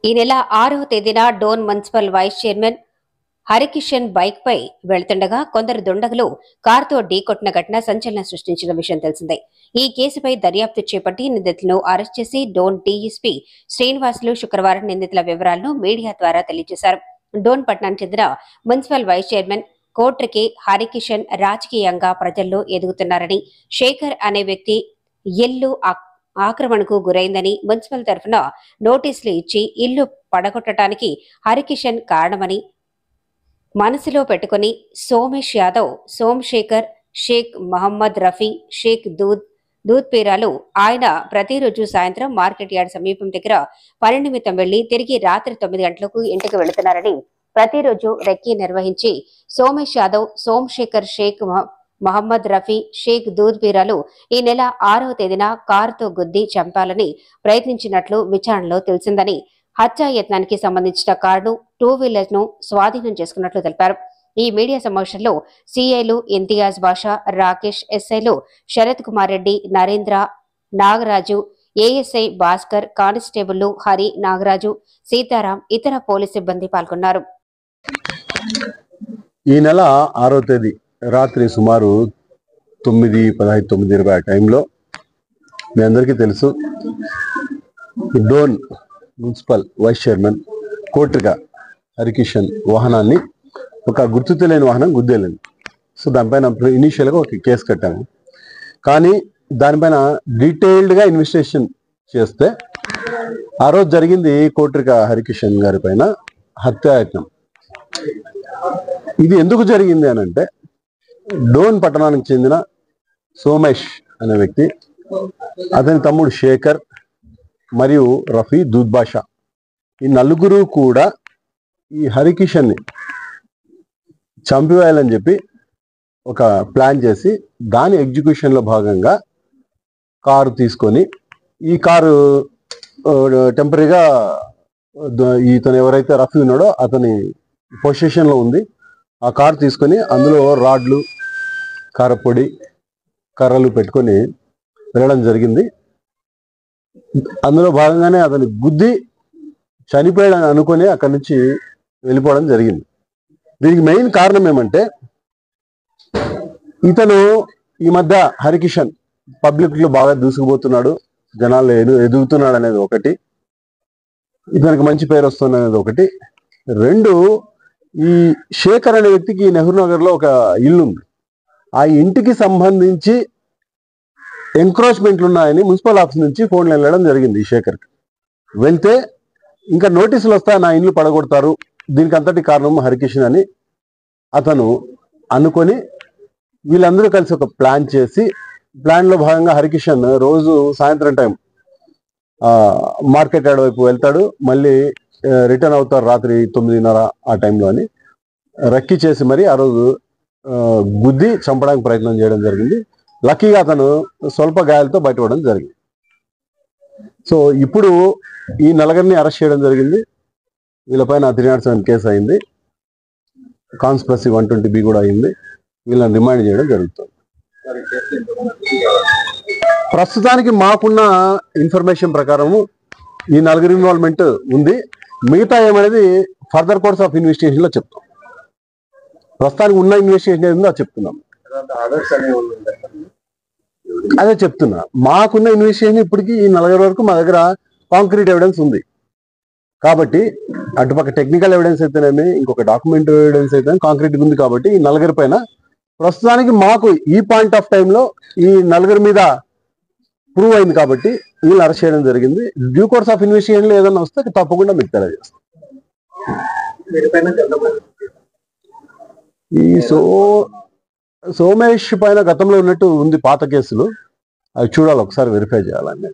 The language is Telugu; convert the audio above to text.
ఈ నెల 6వ తేదీన Dhone municipal vice chairman Harikishan bike పై వెళ్తుండగా కొందరు దుండగులు కారుతో ఢీకొట్టిన ఘటన సంచలనం సృష్టించిన విషయం తెలిసిందే. ఈ కేసుపై దర్యాప్తు చేపట్టి నిందితులను అరెస్ట్ చేసి డోన్ డీఎస్పీ శ్రీనివాసులు శుక్రవారం నిందితుల వివరాలను మీడియా ద్వారా తెలియజేశారు. డోన్ పట్టణానికి చెందిన మున్సిపల్ వైస్ చైర్మన్ కోట్రికి హరికిషన్ రాజకీయంగా ప్రజల్లో ఎదుగుతున్నారని, శేఖర్ అనే వ్యక్తి ఇల్లు ఆక్రమణకు గురైందని మున్సిపల్ తరఫున నోటీసులు ఇచ్చి ఇల్లు పడగొట్టడానికి హరికిషన్ కారణమని మనసులో పెట్టుకుని సోమేష్ యాదవ్, సోమశేఖర్, షేక్ మహమ్మద్ రఫీ, షేక్ దూద్పీరాలు ఆయన ప్రతిరోజు సాయంత్రం మార్కెట్ యార్డ్ సమీపం దగ్గర పని నిమిత్తం వెళ్లి తిరిగి రాత్రి 9 గంటలకు ఇంటికి వెళుతున్నారని, ప్రతిరోజు రెక్కీ నిర్వహించి సోమేష్ యాదవ్, సోమశేఖర్, షేక్ మహమ్మద్ రఫీ, షేక్ దూద్పీరాలు ఈ నెల 6వ తేదీన కారుతో గుద్ది చంపాలని ప్రయత్నించినట్లు విచారణలో తెలిసిందని, హత్యాయత్నానికి సంబంధించిన కారును, 2 వీలర్ను స్వాధీనం చేసుకున్నట్లు తెలిపారు. ఈ మీడియా సమావేశంలో సీఐలు ఇంతియాజ్ బాషా, రాకేష్, ఎస్ఐలు శరత్ కుమార్ రెడ్డి, నరేంద్ర, నాగరాజు, ఏఎస్ఐ భాస్కర్, కానిస్టేబుళ్లు హరి, నాగరాజు, సీతారాం, ఇతర పోలీసు సిబ్బంది పాల్గొన్నారు. ఈ నెల 6వ తేదీ రాత్రి సుమారు 9:15, 9:20 ఆ టైంలో మీ అందరికీ తెలుసు, Dhone municipal vice chairman కోట్రిక Harikishan వాహనాన్ని ఒక గుర్తు తెలియని వాహనం గుద్దేలేదు. సో దానిపైన ఇనీషియల్గా ఒక కేసు కట్టాము. కానీ దానిపైన డీటెయిల్డ్గా ఇన్వెస్టిగేషన్ చేస్తే ఆ రోజు జరిగింది కోట్రిక హరికిషన్ గారి పైన హత్యాయత్నం. ఇది ఎందుకు జరిగింది అని అంటే, డోన్ పట్టణానికి చెందిన సోమేష్ అనే వ్యక్తి, అతని తమ్ముడు శేఖర్ మరియు రఫీ, దూద్బాషా, ఈ నలుగురు కూడా ఈ హరికిషన్ని చంపివేయాలని చెప్పి ఒక ప్లాన్ చేసి దాని ఎగ్జిక్యూషన్లో భాగంగా కారు తీసుకొని, ఈ కారు టెంపరీగా ఇతను ఎవరైతే రఫీ ఉన్నాడో అతని పొజిషన్లో ఉంది. ఆ కారు తీసుకొని అందులో రాడ్లు, కారపొడి, కర్రలు పెట్టుకొని వెళ్ళడం జరిగింది. అందులో భాగంగానే అతని గుద్ది చనిపోయాడని అనుకుని అక్కడి నుంచి వెళ్ళిపోవడం జరిగింది. దీనికి మెయిన్ కారణం ఏమంటే, ఇతను ఈ మధ్య హరికిషన్ పబ్లిక్లో బాగా దూసుకుపోతున్నాడు, జనాల్లో ఎదుగుతున్నాడు అనేది ఒకటి, ఇతనికి మంచి పేరు వస్తుంది అనేది ఒకటి. 2, ఈ శేఖర్ అనే వ్యక్తికి నెహ్రూ నగర్లో ఒక ఇల్లు ఉంది. ఆ ఇంటికి సంబంధించి ఎంక్రోచ్మెంట్లు ఉన్నాయని మున్సిపల్ ఆఫీస్ నుంచి ఫోన్లు వెళ్ళడం జరిగింది ఈ శేఖర్కి. వెళ్తే ఇంకా నోటీసులు వస్తా, నా ఇల్లు పడగొడతారు, దీనికి అంతటి కారణం హరికిషన్ అని అతను అనుకొని వీళ్ళందరూ కలిసి ఒక ప్లాన్ చేసి, ప్లాన్లో భాగంగా హరికిషన్ రోజు సాయంత్రం టైం మార్కెట్ యార్డ్ వైపు వెళ్తాడు, మళ్ళీ రిటర్న్ అవుతారు రాత్రి 9:30 ఆ టైంలో అని రెక్కీ చేసి మరి ఆ రోజు గుద్ది చంపడానికి ప్రయత్నం చేయడం జరిగింది. లక్కీగా అతను స్వల్ప గాయాలతో బయటపడడం జరిగింది. సో ఇప్పుడు ఈ నలుగురిని అరెస్ట్ చేయడం జరిగింది. వీళ్ళపైన 307 కేసు అయింది, కాన్స్పిరసీ 120B కూడా అయింది. వీళ్ళని రిమాండ్ చేయడం జరుగుతుంది. ప్రస్తుతానికి మాకున్న ఇన్ఫర్మేషన్ ప్రకారము ఈ నలుగురి ఇన్వాల్వ్మెంట్ ఉంది. మిగతా ఏమనేది ఫర్దర్ కోర్స్ ఆఫ్ ఇన్వెస్టిగేషన్ లో చెప్తాం. ప్రస్తుతానికి ఉన్న ఇన్వెస్టిగేషన్ ఏదో చెప్తున్నాం. అదే చెప్తున్నా, మాకున్న ఇన్వెస్టిగేషన్ ఇప్పటికీ ఈ 40 వరకు మా దగ్గర కాంక్రీట్ ఎవిడెన్స్ ఉంది. కాబట్టి అటుపక్క టెక్నికల్ ఎవిడెన్స్ అయితేనేమి, ఇంకొక డాక్యుమెంట్ ఎవిడెన్స్ అయితే కాంక్రీట్ ఉంది. కాబట్టి ఈ 40 పైన ప్రస్తుతానికి మాకు ఈ పాయింట్ ఆఫ్ టైంలో ఈ 40 మీద ప్రూవ్ అయింది. కాబట్టి వీళ్ళు అరెస్ట్ చేయడం జరిగింది. డ్యూ కోర్స్ ఆఫ్ ఇన్వెస్టిగేషన్ లో ఏదైనా వస్తే తప్పకుండా మీకు తెలియజేస్తాం. ఈ సోమేష్ పైన గతంలో ఉన్నట్టు ఉంది పాత కేసులు, అవి చూడాలి, ఒకసారి వెరిఫై చేయాలని.